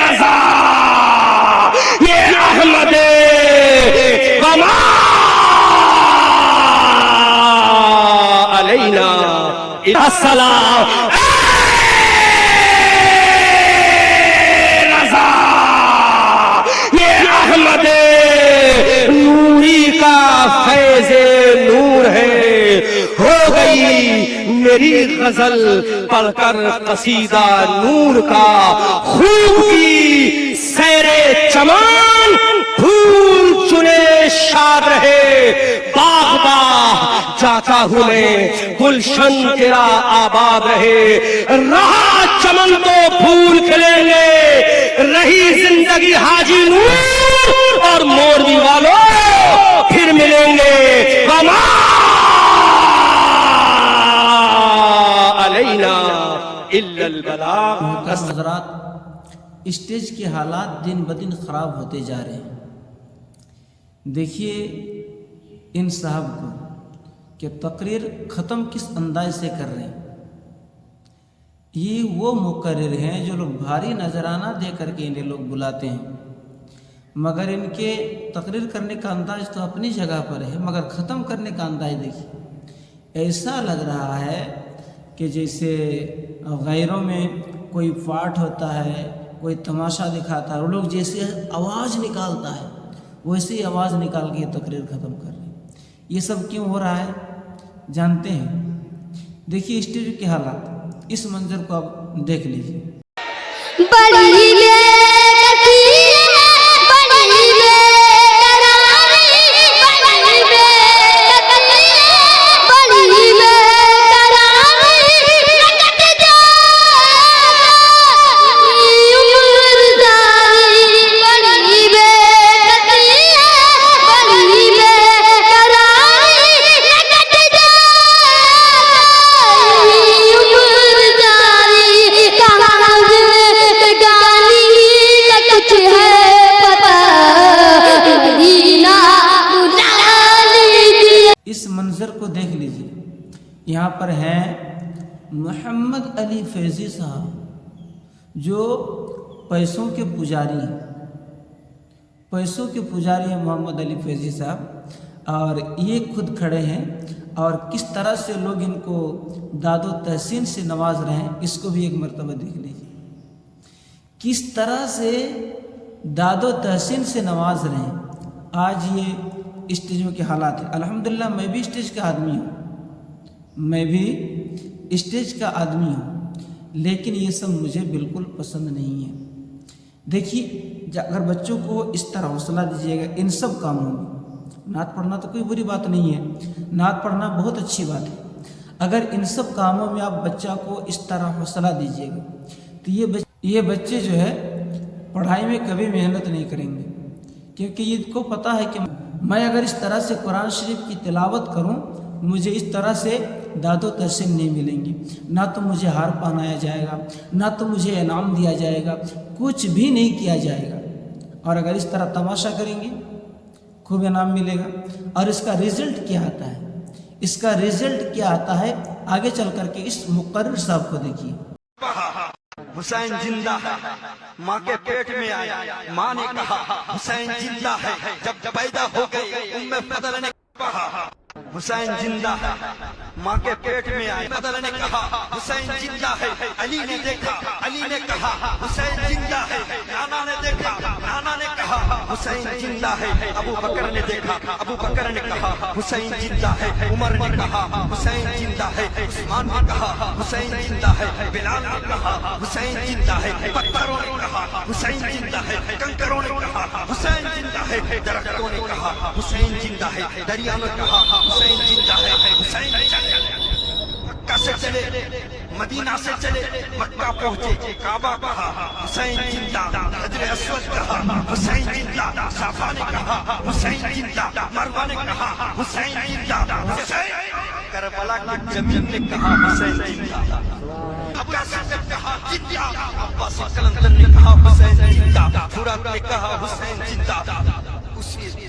رضا یہ احمد وما علینا السلام رضا یہ احمد نوری کا فیض نور ہے ہو گئی میری غزل پڑھ کر قصیدہ نور کا خوب کی سیر چمان پھول چنے شاد رہے باغ باغ جاتا ہوں میں گلشن تیرا آباد رہے رہا چمن تو پھول کھلیں گے رہی زندگی حاجی نور اور موربی والوں پھر ملیں گے وما علینا الا البلاغ. حضرات اسٹیج کے حالات دن بدن خراب ہوتے جا رہے ہیں. دیکھیے ان صاحب کو کہ تقریر ختم کس انداز سے کر رہے ہیں. یہ وہ مقرر ہیں جو لوگ بھاری نذرانہ دے کر کے انہیں لوگ بلاتے ہیں، مگر ان کے تقریر کرنے کا انداز تو اپنی جگہ پر ہے، مگر ختم کرنے کا انداز دیکھیے ایسا لگ رہا ہے کہ جیسے غیروں میں کوئی پاٹ ہوتا ہے، کوئی تماشا دکھاتا ہے، وہ لوگ جیسے آواز نکالتا ہے ویسے ہی آواز نکال کے تقریر ختم کر رہے ہیں. یہ سب کیوں ہو رہا ہے جانتے ہیں؟ دیکھیے اسٹیج کے حالات، اس منظر کو آپ دیکھ لیجیے. اس منظر کو دیکھ لیجیے. یہاں پر ہیں محمد علی فیضی صاحب جو پیسوں کے پجاری ہیں، پیسوں کے پجاری ہیں محمد علی فیضی صاحب، اور یہ خود کھڑے ہیں اور کس طرح سے لوگ ان کو داد و تحسین سے نواز رہے ہیں اس کو بھی ایک مرتبہ دیکھ لیجیے. کس طرح سے داد و تحسین سے نواز رہے ہیں. آج یہ اسٹیجوں کے حالات ہیں. الحمدللہ میں بھی اسٹیج کا آدمی ہوں، میں بھی اسٹیج کا آدمی ہوں، لیکن یہ سب مجھے بالکل پسند نہیں ہے. دیکھیے اگر بچوں کو اس طرح حوصلہ دیجیے گا ان سب کاموں میں، نعت پڑھنا تو کوئی بری بات نہیں ہے، نعت پڑھنا بہت اچھی بات ہے. اگر ان سب کاموں میں آپ بچہ کو اس طرح حوصلہ دیجیے گا تو یہ بچے جو ہے پڑھائی میں کبھی محنت نہیں کریں گے، کیونکہ یہ کو پتہ ہے کہ میں اگر اس طرح سے قرآن شریف کی تلاوت کروں مجھے اس طرح سے داد و تحسین نہیں ملیں گی، نہ تو مجھے ہار پہنایا جائے گا، نہ تو مجھے انعام دیا جائے گا، کچھ بھی نہیں کیا جائے گا. اور اگر اس طرح تماشا کریں گے خوب انعام ملے گا. اور اس کا رزلٹ کیا آتا ہے، اس کا رزلٹ کیا آتا ہے آگے چل کر کے اس مقرر صاحب کو دیکھیے. حسین زندہ ہے، ماں کے پیٹ میں آیا، ماں نے کہا حسین زندہ ہے. جب پیدا ہو گئی ام فضل نے کہا حسین زندہ ہے، ماں کے پیٹ میں آیا. فضل نے کہا حسین زندہ ہے. علی نے دیکھا، علی نے کہا حسین زندہ ہے. نانا نے دیکھا، نانا نے کہا حسین زندہ ہے. ابو بکر نے دیکھا، ابو بکر نے کہا حسین زندہ ہے. عمر نے کہا حسین زندہ ہے. عثمان نے کہا حسین زندہ ہے. بلال نے کہا حسین زندہ ہے. پتھروں نے کہا حسین زندہ ہے. کنکروں نے کہا حسین زندہ ہے. درختوں نے کہا حسین زندہ ہے. دریا نے کہا حسین زندہ ہے. حسین مکہ سے چلے، مدینہ سے چلے، مکہ پہنچے، کعبہ کہا حسین زندہ. حجر اسود کہا حسین زندہ. صفا نے کہا حسین زندہ. مروہ نے کہا حسین زندہ. حسین کربلا کی زمین نے کہا حسین زندہ. عباس نے کہا زندہ. عباس کلندر نے کہا حسین زندہ. فرات نے کہا حسین زندہ. اسی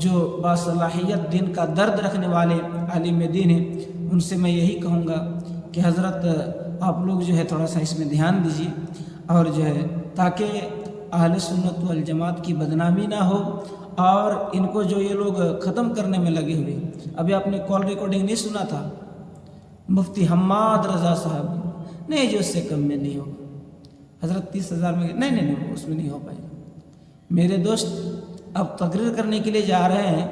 جو باصلاحیت دین کا درد رکھنے والے عالم دین ہیں ان سے میں یہی کہوں گا کہ حضرت آپ لوگ جو ہے تھوڑا سا اس میں دھیان دیجیے، اور جو ہے تاکہ اہل سنت والجماعت کی بدنامی نہ ہو، اور ان کو جو یہ لوگ ختم کرنے میں لگے ہوئے، ابھی آپ نے کال ریکارڈنگ نہیں سنا تھا مفتی حماد رضا صاحب، نہیں جو اس سے کم میں نہیں ہوگا، حضرت 30,000 میں نہیں اس میں نہیں ہو پائے گا۔ میرے دوست اب تقریر کرنے کے لیے جا رہے ہیں،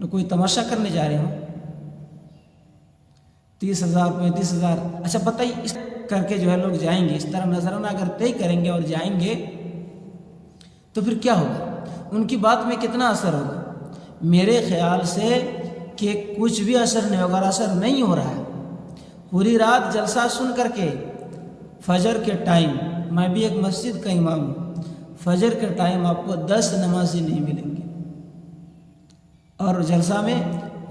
نہ کوئی تماشا کرنے جا رہے ہوں، 30,000 35,000، اچھا بتائیے اس کر کے جو ہے لوگ جائیں گے، اس طرح نظرانہ اگر طے کریں گے اور جائیں گے تو پھر کیا ہوگا؟ ان کی بات میں کتنا اثر ہوگا؟ میرے خیال سے کہ کچھ بھی اثر نہیں ہوگا، اور اثر نہیں ہو رہا ہے۔ پوری رات جلسہ سن کر کے فجر کے ٹائم، میں بھی ایک مسجد کا امام ہوں، فجر کے ٹائم آپ کو 10 نمازی نہیں ملیں گے، اور جلسہ میں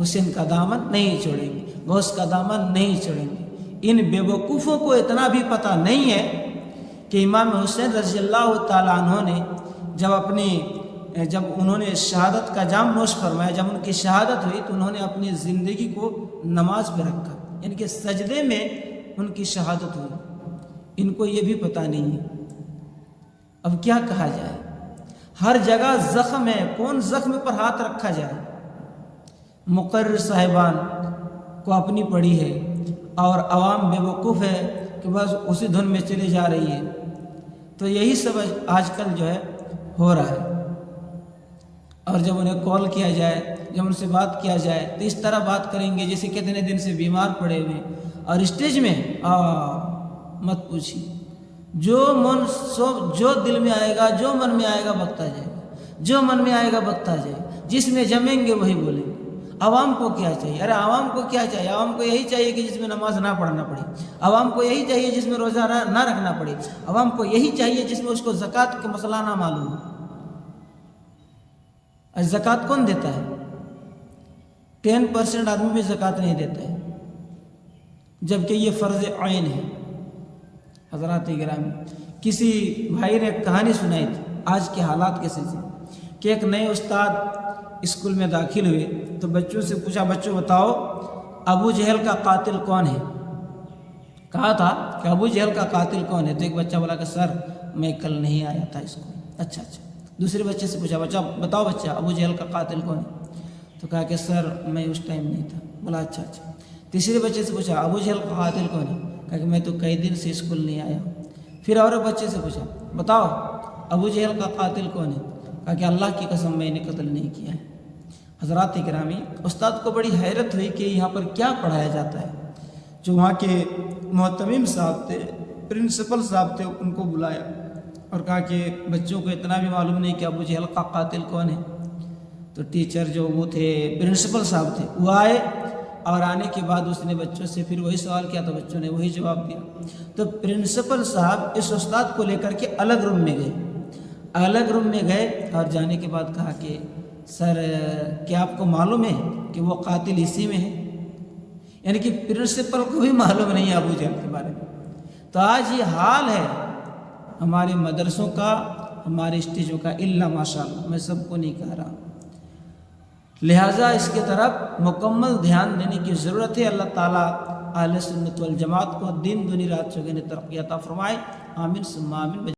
حسین کا دامن نہیں چھوڑیں گے، غوث کا دامن نہیں چھوڑیں گے۔ ان بے وقوفوں کو اتنا بھی پتہ نہیں ہے کہ امام حسین رضی اللہ تعالیٰ عنہ نے جب انہوں نے شہادت کا جام نوش فرمایا، جب ان کی شہادت ہوئی تو انہوں نے اپنی زندگی کو نماز پہ رکھا، یعنی کہ سجدے میں ان کی شہادت ہوئی، ان کو یہ بھی پتہ نہیں ہے۔ اب کیا کہا جائے؟ ہر جگہ زخم ہے، کون زخم پر ہاتھ رکھا جائے؟ مقرر صاحبان کو اپنی پڑی ہے، اور عوام بے وقوف ہے کہ بس اسی دھن میں چلے جا رہی ہے۔ تو یہی سب آج کل جو ہے ہو رہا ہے، اور جب انہیں کال کیا جائے، جب ان سے بات کیا جائے تو اس طرح بات کریں گے جیسے کتنے دن سے بیمار پڑے ہوئے، اور اسٹیج میں مت پوچھیے، جو دل میں آئے گا، جو من میں آئے گا بکتا جائے گا، جو من میں آئے گا بکتا جائے گا، جس میں جمیں گے وہی بولیں گے۔ عوام کو کیا چاہیے؟ ارے عوام کو کیا چاہیے؟ عوام کو یہی چاہیے کہ جس میں نماز نہ پڑھنا پڑے، عوام کو یہی چاہیے جس میں روزہ نہ رکھنا پڑے، عوام کو یہی چاہیے جس میں اس کو زکوٰۃ کا مسئلہ نہ معلوم ہو۔ زکوٰۃ کون دیتا ہے؟ 10% آدمی بھی زکوٰۃ نہیں دیتا ہے، جبکہ یہ فرض عین ہے۔ حضرات گرامی، کسی بھائی نے ایک کہانی سنائی تھی آج کے حالات کے سلسلے کہ ایک نئے استاد اسکول میں داخل ہوئے تو بچوں سے پوچھا، بچوں بتاؤ ابو جہل کا قاتل کون ہے؟ کہا تھا کہ ابو جہل کا قاتل کون ہے؟ تو ایک بچہ بولا کہ سر میں کل نہیں آیا تھا اسکول۔ اچھا، دوسرے بچے سے پوچھا، بچہ بتاؤ بچہ ابو جہل کا قاتل کون ہے؟ تو کہا کہ سر میں اس ٹائم نہیں تھا۔ بولا اچھا۔ تیسرے بچے سے پوچھا، ابو جہل کا قاتل کون ہے؟ کہا کہ میں تو کئی دن سے اسکول نہیں آیا ہوں۔ پھر اور بچے سے پوچھا، بتاؤ ابو جہل کا قاتل کون ہے؟ کہا کہ اللہ کی قسم میں نے قتل نہیں کیا ہے۔ حضرات گرامی، استاد کو بڑی حیرت ہوئی کہ یہاں پر کیا پڑھایا جاتا ہے۔ جو وہاں کے محتمم صاحب تھے، پرنسپل صاحب تھے، ان کو بلایا اور کہا کہ بچوں کو اتنا بھی معلوم نہیں کہ ابو جہل کا قاتل کون ہے۔ تو ٹیچر جو وہ تھے، پرنسپل صاحب تھے، وہ آئے، اور آنے کے بعد اس نے بچوں سے پھر وہی سوال کیا تو بچوں نے وہی جواب دیا۔ تو پرنسپل صاحب اس استاد کو لے کر کے الگ روم میں گئے، اور جانے کے بعد کہا کہ سر کیا آپ کو معلوم ہے کہ وہ قاتل اسی میں ہے؟ یعنی کہ پرنسپل کو بھی معلوم نہیں ہے ابو جہل کے بارے میں۔ تو آج یہ حال ہے ہمارے مدرسوں کا، ہمارے اسٹیجوں کا، الا ماشاءاللہ، میں سب کو نہیں کہہ رہا ہوں۔ لہٰذا اس کے طرف مکمل دھیان دینے کی ضرورت ہے۔ اللہ تعالیٰ اہل سنت والجماعت کو دین دنیا رات چوگنے ترقی عطا فرمائے، آمین ثم آمین۔